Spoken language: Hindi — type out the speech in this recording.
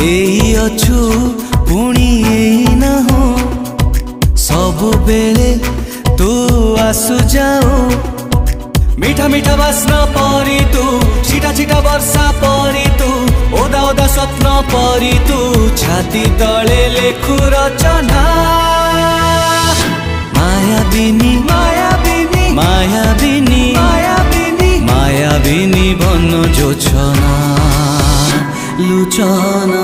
एई अछु पुणी एई ना हो सबु बेले तू आसु जाओ मीठा मीठा बास्ना परी तू छिटा छिटा वर्षा परी तू ओदा ओदा स्वप्न परी तू छाती तले लेखु रचना मायाबिनी मायाबिनी मायाबिनी मायाबिनी मायाबिनी बन जोछना लुचना।